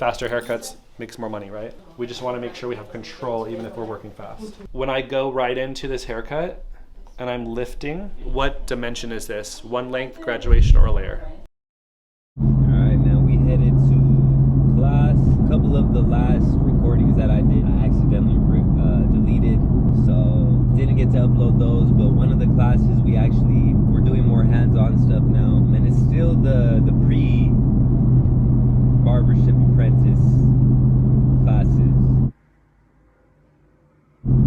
Faster haircuts makes more money, right? We just want to make sure we have control even if we're working fast. When I go right into this haircut and I'm lifting, what dimension is this? One length, graduation, or layer? Alright, now we headed to class. A couple of the last recordings that I did, I accidentally deleted, so didn't get to upload those. But one of the classes we're doing more hands-on stuff now, and it's still the pre-barbership apprentice classes.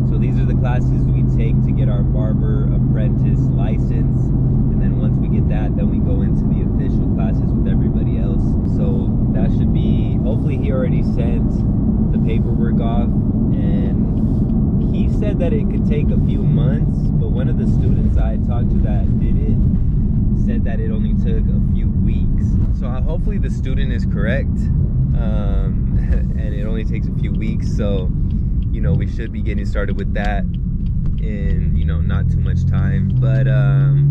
So these are the classes we take to get our barber apprentice license, and then once we get that, then we go into the official classes with everybody else. So that should be, hopefully he already sent the paperwork off, and he said that it could take a few months, but one of the students I talked to that did it said that it only took a few weeks. So hopefully the student is correct, and it only takes a few weeks. So, you know, we should be getting started with that in, you know, not too much time. But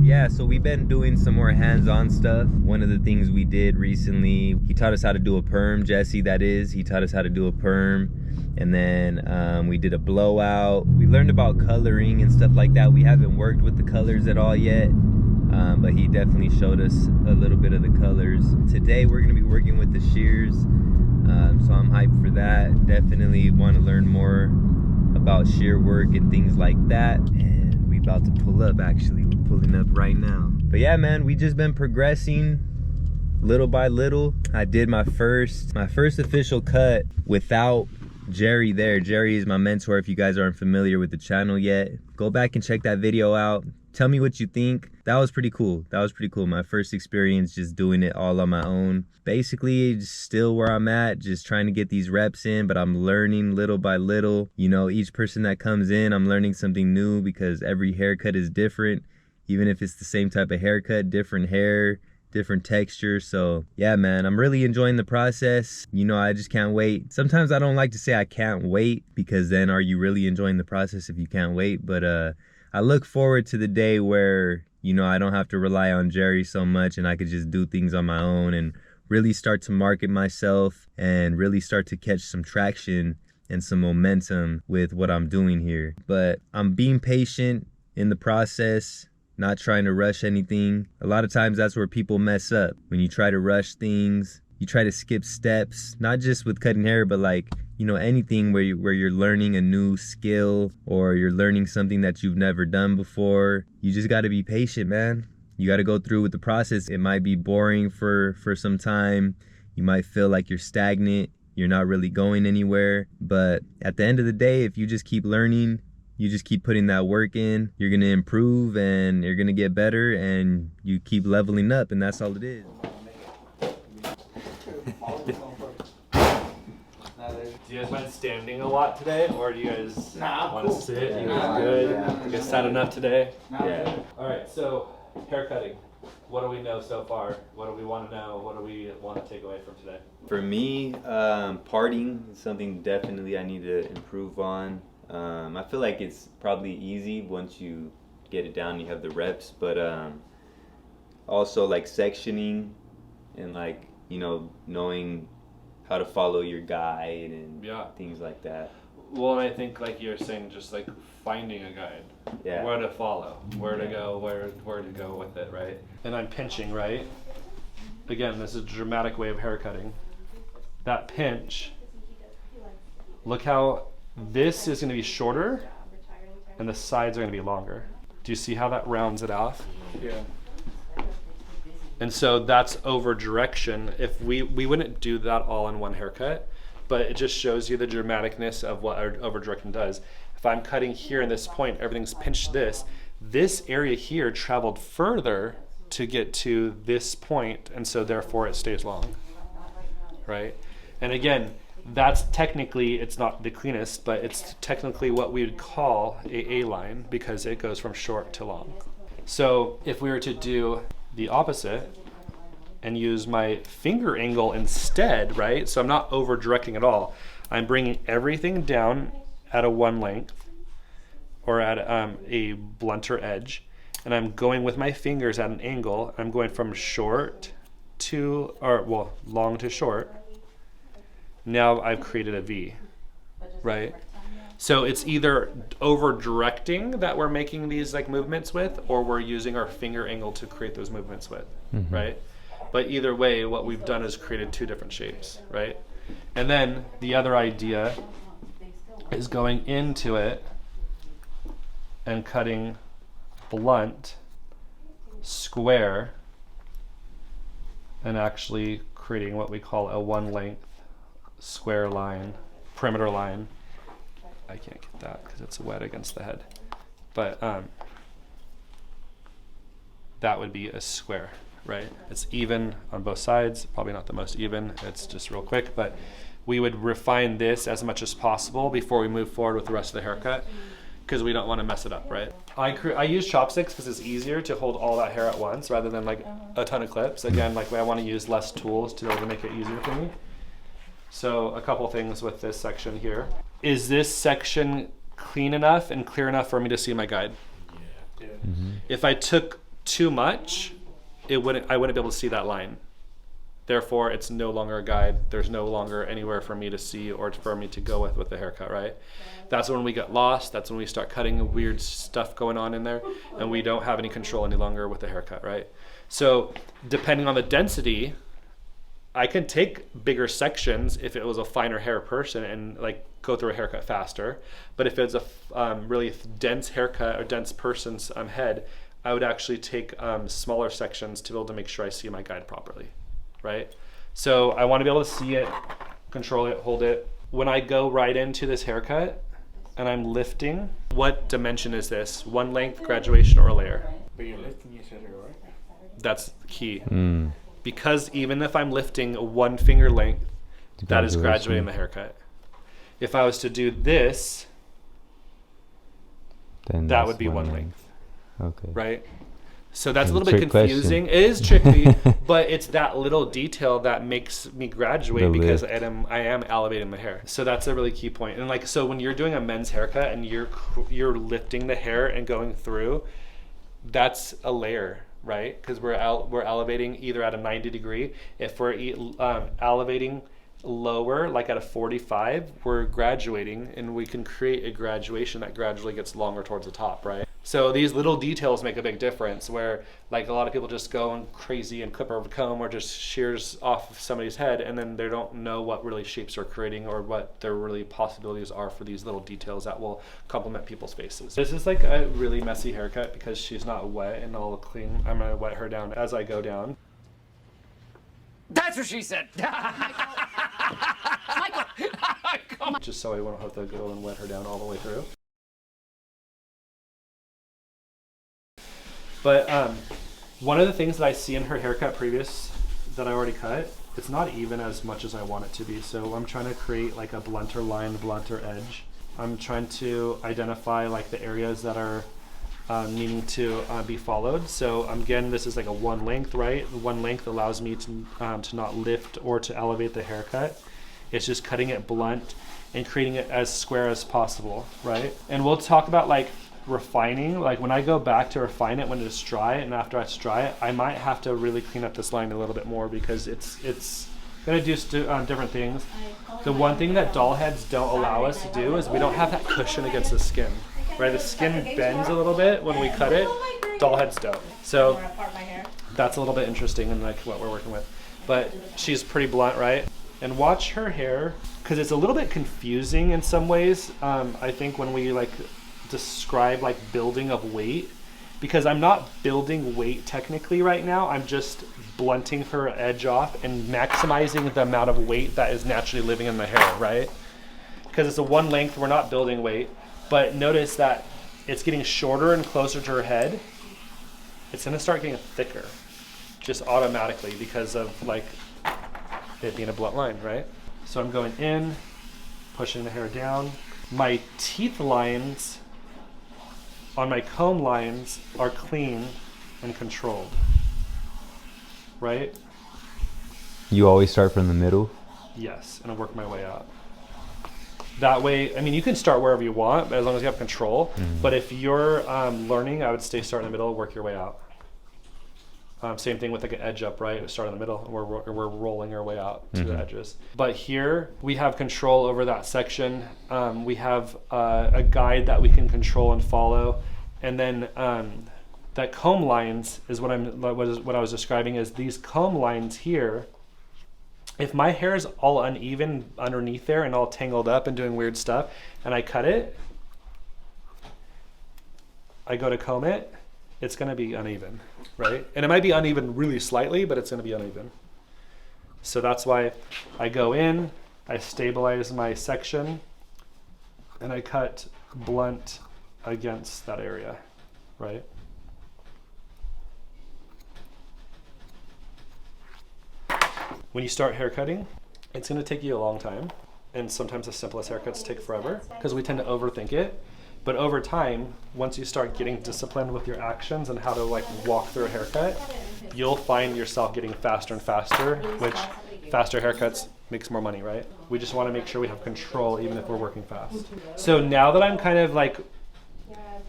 yeah, so we've been doing some more hands-on stuff. One of the things we did recently, he taught us how to do a perm. Jesse, that is, he taught us how to do a perm. And then we did a blowout. We learned about coloring and stuff like that. We haven't worked with the colors at all yet, but he definitely showed us a little bit of the colors. Today we're gonna be working with the shears, so I'm hyped for that. Definitely want to learn more about shear work and things like that. And we about to pull up, actually. We're pulling up right now. But yeah, man, we just been progressing little by little. I did my first official cut without Jerry there. Jerry is my mentor. If you guys aren't familiar with the channel yet, go back and check that video out. Tell me what you think. That was pretty cool. That was pretty cool. My first experience just doing it all on my own. Basically, still where I'm at, just trying to get these reps in, but I'm learning little by little. You know, each person that comes in, I'm learning something new, because every haircut is different. Even if it's the same type of haircut, different hair, different texture. So yeah, man, I'm really enjoying the process. You know, I just can't wait. Sometimes I don't like to say I can't wait, because then are you really enjoying the process if you can't wait? But I look forward to the day where, you know, I don't have to rely on Jerry so much, and I could just do things on my own and really start to market myself and really start to catch some traction and some momentum with what I'm doing here. But I'm being patient in the process, not trying to rush anything. A lot of times that's where people mess up. When you try to rush things, you try to skip steps, not just with cutting hair, but like, you know, anything where you're learning a new skill or you're learning something that you've never done before. You just got to be patient, man. You got to go through with the process. It might be boring for some time. You might feel like you're stagnant. You're not really going anywhere. But at the end of the day, if you just keep learning, you just keep putting that work in, you're going to improve and you're going to get better, and you keep leveling up, and that's all it is. Do you guys mind standing a lot today, or do you guys want to sit? You guys good? You guys sat enough today? Yeah. All right, so haircutting. What do we know so far? What do we want to know? What do we want to take away from today? For me, parting is something definitely I need to improve on. I feel like it's probably easy once you get it down, you have the reps, but also like sectioning and like, you know, knowing how to follow your guide and things like that. Well, and I think like you're saying, just like finding a guide, where to follow, where to go, where to go with it, right? And I'm pinching, right? Again, this is a dramatic way of haircutting. That pinch, look how this is going to be shorter and the sides are going to be longer. Do you see how that rounds it off? Yeah. And so that's over direction. If we wouldn't do that all in one haircut, but it just shows you the dramaticness of what our over direction does. If I'm cutting here in this point, everything's pinched this area here traveled further to get to this point, and so therefore it stays long, right? And again, that's technically, it's not the cleanest, but it's technically what we would call a A-line, because it goes from short to long. So if we were to do the opposite and use my finger angle instead, right? So I'm not over directing at all. I'm bringing everything down at a one length or at a blunter edge, and I'm going with my fingers at an angle. I'm going from short to, or well, long to short, now I've created a V, right? So it's either over directing that we're making these like movements with, or we're using our finger angle to create those movements with, right? But either way, what we've done is created two different shapes, right? And then the other idea is going into it and cutting blunt, square, and actually creating what we call a one length square line, perimeter line. I can't get that because it's wet against the head. But that would be a square, right? It's even on both sides, probably not the most even, it's just real quick, but we would refine this as much as possible before we move forward with the rest of the haircut, because we don't want to mess it up, right? I use chopsticks because it's easier to hold all that hair at once rather than like a ton of clips. Again, like I want to use less tools to be able to make it easier for me. So a couple things with this section here. Is this section clean enough and clear enough for me to see my guide? Yeah. If I took too much, I wouldn't be able to see that line. Therefore, it's no longer a guide. There's no longer anywhere for me to see or for me to go with the haircut, right? That's when we get lost. That's when we start cutting weird stuff going on in there, and we don't have any control any longer with the haircut, right? So depending on the density, I can take bigger sections if it was a finer hair person and like go through a haircut faster. But if it's a really dense haircut or dense person's head, I would actually take smaller sections to be able to make sure I see my guide properly, right? So I want to be able to see it, control it, hold it. When I go right into this haircut and I'm lifting, what dimension is this? One length, graduation, or a layer? But you're lifting, you said it, right? That's key. Because even if I'm lifting one finger length, that is graduating the haircut. If I was to do this, then that would be one length. Okay. Right? So that's a little bit confusing. It is tricky, but it's that little detail that makes me graduate because I am elevating the hair. So that's a really key point. And like, so when you're doing a men's haircut and you're lifting the hair and going through, that's a layer, right? Because we're elevating either at a 90 degree. If we're elevating lower, like at a 45, we're graduating, and we can create a graduation that gradually gets longer towards the top, right? So these little details make a big difference, where like a lot of people just go crazy and clip over comb or just shears off somebody's head, and then they don't know what really shapes are creating or what their really possibilities are for these little details that will complement people's faces. This is like a really messy haircut because she's not wet and all clean. I'm gonna wet her down as I go down. That's what she said. Michael. Just so I won't have to go and wet her down all the way through. But one of the things that I see in her haircut previous that I already cut, it's not even as much as I want it to be. So I'm trying to create like a blunter line, blunter edge. I'm trying to identify like the areas that are needing to be followed. So again, this is like a one length, right? One length allows me to not lift or to elevate the haircut. It's just cutting it blunt and creating it as square as possible, right? And we'll talk about like refining, like when I go back to refine it when it's dry, and after it's dry, I might have to really clean up this line a little bit more because it's gonna do different things. The one thing that doll heads don't allow us to do is we don't have that cushion against the skin, right? The skin bends a little bit when we cut it. Doll heads don't. So that's a little bit interesting in like what we're working with. But she's pretty blunt, right? And watch her hair, because it's a little bit confusing in some ways. I think when we like describe like building of weight, because I'm not building weight technically right now. I'm just blunting her edge off and maximizing the amount of weight that is naturally living in the hair, right? Because it's a one length, we're not building weight. But notice that it's getting shorter and closer to her head. It's gonna start getting thicker just automatically because of like it being a blunt line, right? So I'm going in, pushing the hair down. My teeth lines on my comb lines are clean and controlled, right? You always start from the middle? Yes, and I work my way up. That way, I mean, you can start wherever you want, but as long as you have control. But if you're learning, I would start in the middle, work your way out. Same thing with like an edge up, right? We start in the middle, and we're rolling our way out to the edges. But here we have control over that section. We have a guide that we can control and follow, and then that comb lines is what I was describing. Is these comb lines here? If my hair is all uneven underneath there and all tangled up and doing weird stuff, and I cut it, I go to comb it, it's going to be uneven, right? And it might be uneven really slightly, but it's going to be uneven. So that's why I go in, I stabilize my section, and I cut blunt against that area, right? When you start haircutting, it's going to take you a long time, and sometimes the simplest haircuts take forever because we tend to overthink it. But over time, once you start getting disciplined with your actions and how to like walk through a haircut, you'll find yourself getting faster and faster, which faster haircuts makes more money, right? We just want to make sure we have control even if we're working fast. So now that I'm kind of like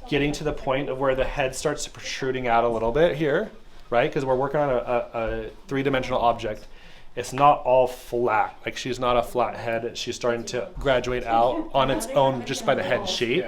getting to the point of where the head starts protruding out a little bit here, right? Because we're working on a three-dimensional object. It's not all flat. Like she's not a flat head. She's starting to graduate out on its own just by the head shape.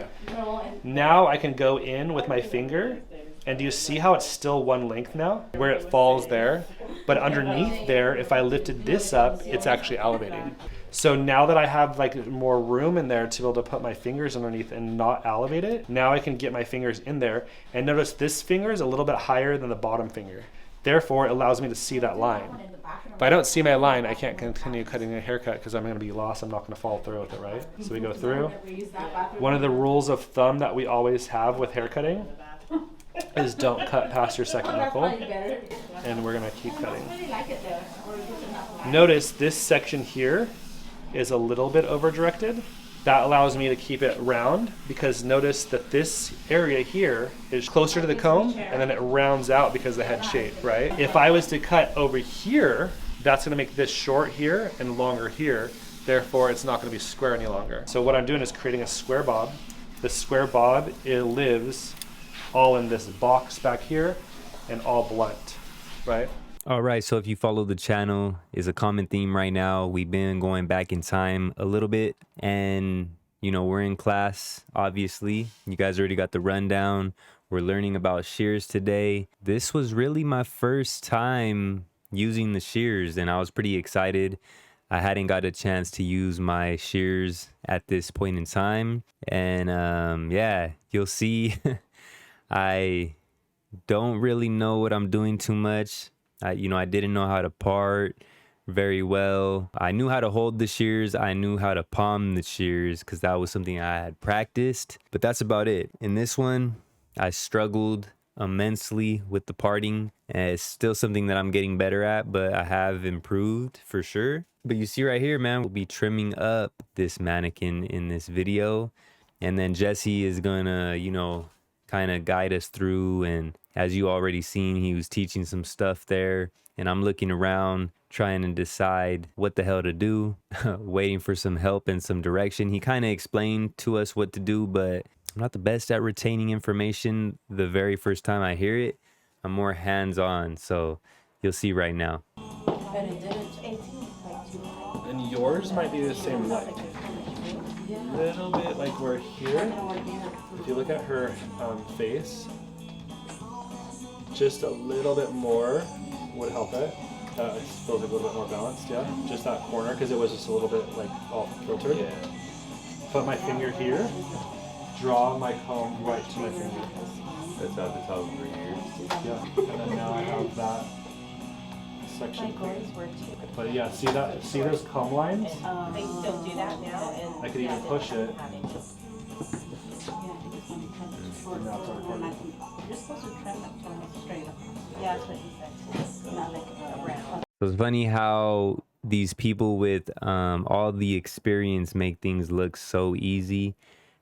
Now I can go in with my finger, and do you see how it's still one length now? Where it falls there. But underneath there, if I lifted this up, it's actually elevating. So now that I have like more room in there to be able to put my fingers underneath and not elevate it, now I can get my fingers in there. And notice this finger is a little bit higher than the bottom finger. Therefore, it allows me to see that line. If I don't see my line, I can't continue cutting a haircut because I'm going to be lost. I'm not going to follow through with it, right? So we go through. One of the rules of thumb that we always have with haircutting is don't cut past your second knuckle. And we're going to keep cutting. Notice this section here is a little bit over directed. That allows me to keep it round because notice that this area here is closer to the comb and then it rounds out because of the head shape, right? If I was to cut over here, that's gonna make this short here and longer here. Therefore, it's not gonna be square any longer. So what I'm doing is creating a square bob. The square bob, it lives all in this box back here and all blunt, right? All right, so if you follow the channel, is a common theme right now. We've been going back in time a little bit, and you know, we're in class, obviously. You guys already got the rundown. We're learning about shears today. This was really my first time using the shears, and I was pretty excited. I hadn't got a chance to use my shears at this point in time, and yeah, you'll see I don't really know what I'm doing too much. I didn't know how to part very well. I knew how to hold the shears. I knew how to palm the shears because that was something I had practiced. But that's about it. In this one, I struggled immensely with the parting. And it's still something that I'm getting better at, but I have improved for sure. But you see right here, man, we'll be trimming up this mannequin in this video. And then Jesse is gonna, kind of guide us through, and as you already seen, he was teaching some stuff there, and I'm looking around trying to decide what the hell to do, waiting for some help and some direction. He kind of explained to us what to do, but I'm not the best at retaining information the very first time I hear it. I'm more hands-on, so you'll see right now. And yours might be the same length. A little bit like we're here. If you look at her face, just a little bit more would help it. It feels like a little bit more balanced, yeah. Just that corner, because it was just a little bit like off filtered. Yeah. Put my finger here. Draw my comb right to my finger. That's at the top of her ears. Yeah. And then now I have that section. But yeah, see those comb lines? They still do that now. I could even push it. You're supposed to trim it to straight up. Yeah, that's what he said. Not like around. It's funny how these people with all the experience make things look so easy.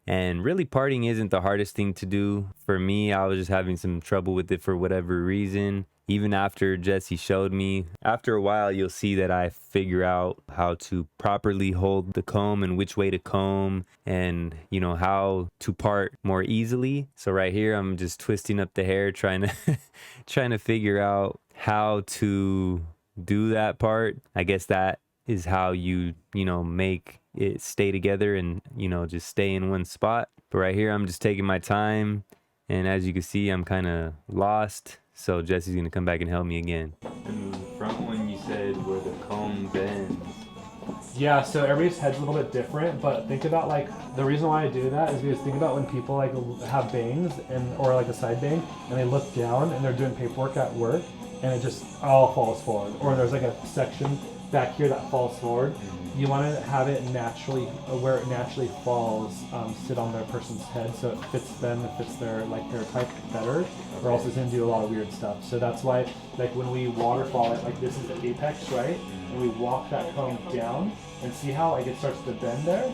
And really, parting isn't the hardest thing to do. For me, I was just having some trouble with it for whatever reason. Even after Jesse showed me, after a while, you'll see that I figure out how to properly hold the comb and which way to comb and, how to part more easily. So right here, I'm just twisting up the hair, trying to figure out how to do that part. I guess that is how you make it stay together and, just stay in one spot. But right here, I'm just taking my time. And as you can see, I'm kind of lost. So Jesse's going to come back and help me again. And the front one you said where the comb bends. Yeah, so everybody's head's a little bit different, but think about like the reason why I do that is because think about when people like have bangs or like a side bang and they look down and they're doing paperwork at work and it just all falls forward, or there's like a section back here that falls forward. You want to have it naturally where it naturally falls, sit on their person's head so it fits them, it fits their like hair type better, or else it's gonna do a lot of weird stuff. So that's why like when we waterfall it, like this is the apex, right? And we walk that comb down and see how like it starts to bend there.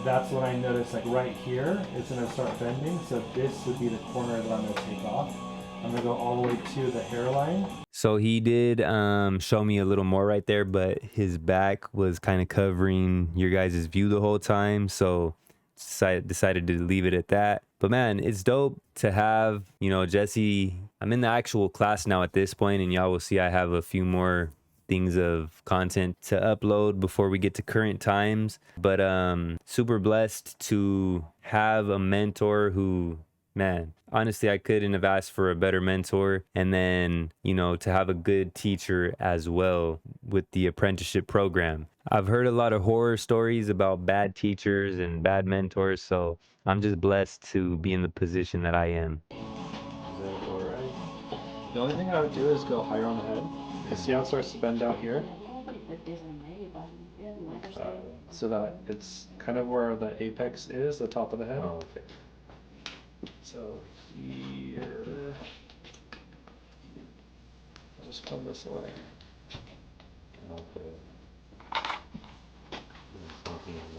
That's when I notice like right here it's gonna start bending. So this would be the corner that I'm gonna take off. I'm gonna go all the way to the hairline. So he did show me a little more right there, but his back was kind of covering your guys' view the whole time. So decided to leave it at that. But man, it's dope to have, Jesse. I'm in the actual class now at this point, and y'all will see I have a few more things of content to upload before we get to current times. But super blessed to have a mentor who, man, honestly, I couldn't have asked for a better mentor. And then, to have a good teacher as well with the apprenticeship program. I've heard a lot of horror stories about bad teachers and bad mentors. So I'm just blessed to be in the position that I am. Is that all right? The only thing I would do is go higher on the head. You see how it starts to bend out here? So that it's kind of where the apex is, the top of the head. Oh, okay. So here, I'll just come this way. Okay.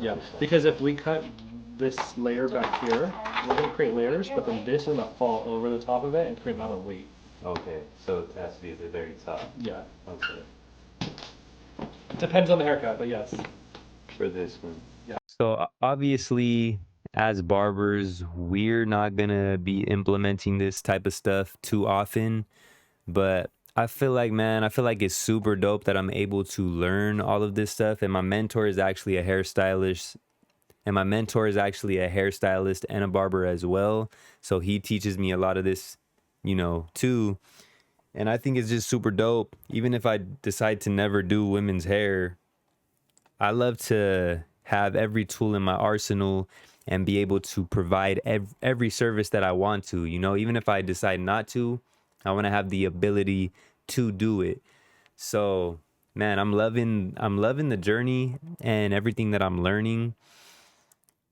Yeah, because if we cut this layer back here, we're going to create layers, but then this is going to fall over the top of it and create a lot of weight. Okay, so it has to be at the very top. Yeah. Okay. Depends on the haircut, but yes. For this one. Yeah. So obviously, as barbers, we're not gonna be implementing this type of stuff too often, but I feel like it's super dope that I'm able to learn all of this stuff. And my mentor is actually a hairstylist, and a barber as well. So he teaches me a lot of this, too. And I think it's just super dope. Even if I decide to never do women's hair, I love to have every tool in my arsenal and be able to provide every service that I want to. Even if I decide not to, I want to have the ability to do it. So, man, I'm loving the journey and everything that I'm learning.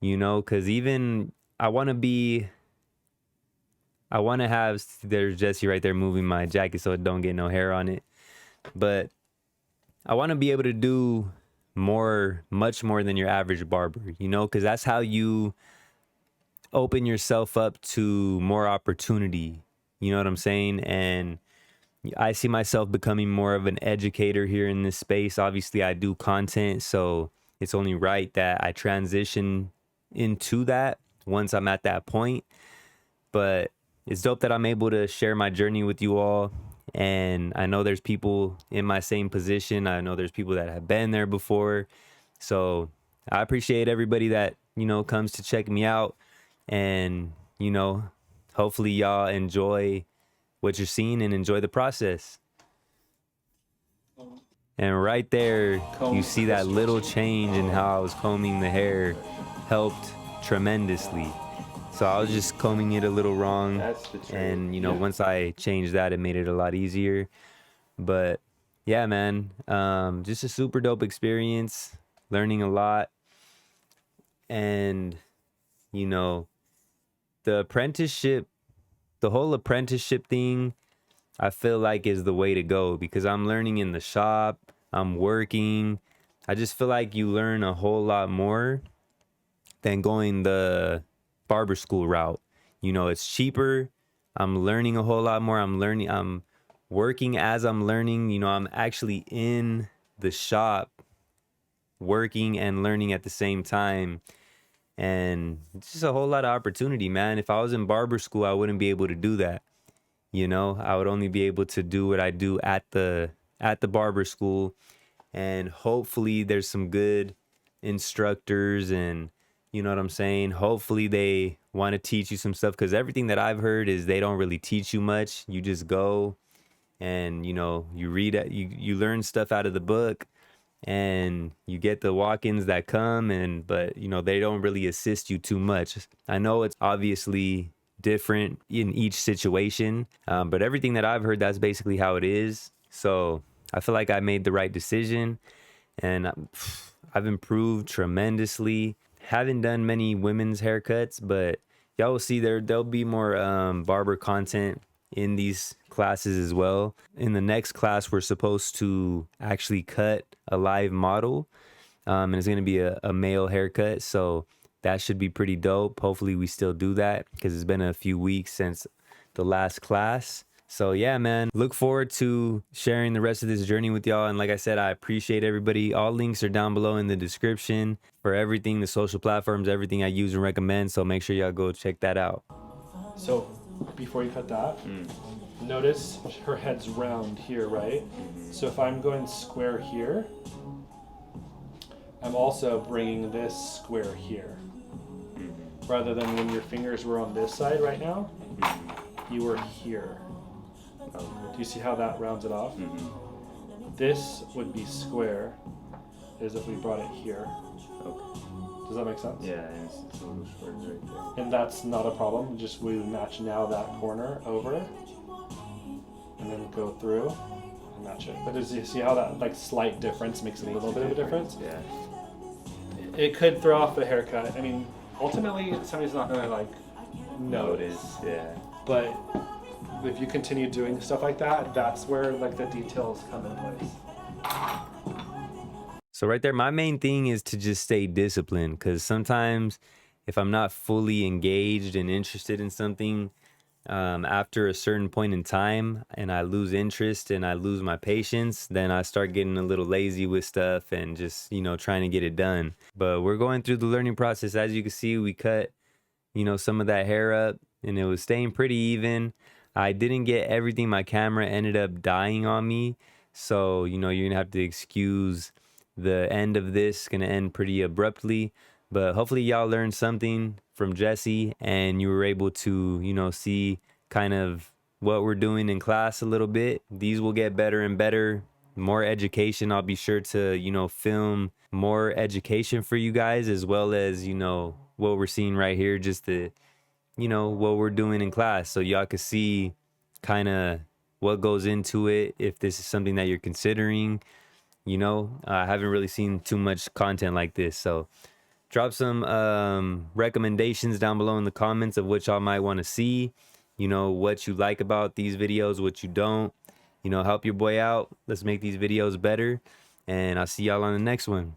Because even I want to have, there's Jesse right there moving my jacket so it don't get no hair on it. But I want to be able to do much more than your average barber, because that's how you open yourself up to more opportunity. You know what I'm saying? And I see myself becoming more of an educator here in this space. Obviously, I do content, so it's only right that I transition into that once I'm at that point. But it's dope that I'm able to share my journey with you all. And I know there's people in my same position. I know there's people that have been there before. So I appreciate everybody that, comes to check me out. And, hopefully y'all enjoy what you're seeing and enjoy the process. And right there, you see that little change in how I was combing the hair helped tremendously. So I was just combing it a little wrong. That's the truth. And, once I changed that, it made it a lot easier. But yeah, man, just a super dope experience, learning a lot. And, the apprenticeship, the whole apprenticeship thing, I feel like is the way to go because I'm learning in the shop, I'm working. I just feel like you learn a whole lot more than going the barber school route. It's cheaper. I'm learning a whole lot more. I'm working as I'm learning. I'm actually in the shop working and learning at the same time. And it's just a whole lot of opportunity, man. If I was in barber school, I wouldn't be able to do that. You know, I would only be able to do what I do at the barber school, and hopefully there's some good instructors, and you know what I'm saying, hopefully they want to teach you some stuff, because everything that I've heard is they don't really teach you much. You just go and, you know, you read it, you learn stuff out of the book, and you get the walk-ins that come, and but you know, they don't really assist you too much. I know it's obviously different in each situation, but everything that I've heard, that's basically how it is. So I feel like I made the right decision, and I've improved tremendously. Haven't done many women's haircuts, but y'all will see there'll be more barber content in these classes as well. In the next class, we're supposed to actually cut a live model, and it's going to be a male haircut, so that should be pretty dope. Hopefully we still do that, because it's been a few weeks since the last class. So yeah, man, look forward to sharing the rest of this journey with y'all. And like I said, I appreciate everybody. All links are down below in the description for everything, the social platforms, everything I use and recommend. So make sure y'all go check that out. So before you cut that, notice her head's round here, right? So if I'm going square here, I'm also bringing this square here. Rather than when your fingers were on this side right now, you were here. Do you see how that rounds it off? This would be square, as if we brought it here. Okay. Does that make sense? Yeah, and it's a little short right there. And that's not a problem. Just we match now that corner over, and then go through and match it. But you see how that like slight difference makes a little bit of a difference? Yeah. It could throw off the haircut. I mean, ultimately, somebody's not gonna like notice. Yeah. But if you continue doing stuff like that, that's where like the details come in place. So right there, my main thing is to just stay disciplined, because sometimes if I'm not fully engaged and interested in something, after a certain point in time, and I lose interest and I lose my patience, then I start getting a little lazy with stuff and just, you know, trying to get it done. But we're going through the learning process. As you can see, we cut, you know, some of that hair up, and it was staying pretty even. I didn't get everything. My camera ended up dying on me. So, you know, you're gonna have to excuse the end of this. Gonna end pretty abruptly, but hopefully y'all learned something from Jesse, and you were able to, you know, see kind of what we're doing in class a little bit. These will get better and better, more education. I'll be sure to, you know, film more education for you guys, as well as, you know, what we're seeing right here, just the, you know, what we're doing in class, so y'all can see kind of what goes into it, if this is something that you're considering. You know, I haven't really seen too much content like this, so drop some recommendations down below in the comments of what y'all might want to see. You know, what you like about these videos, what you don't. You know, help your boy out. Let's make these videos better, and I'll see y'all on the next one.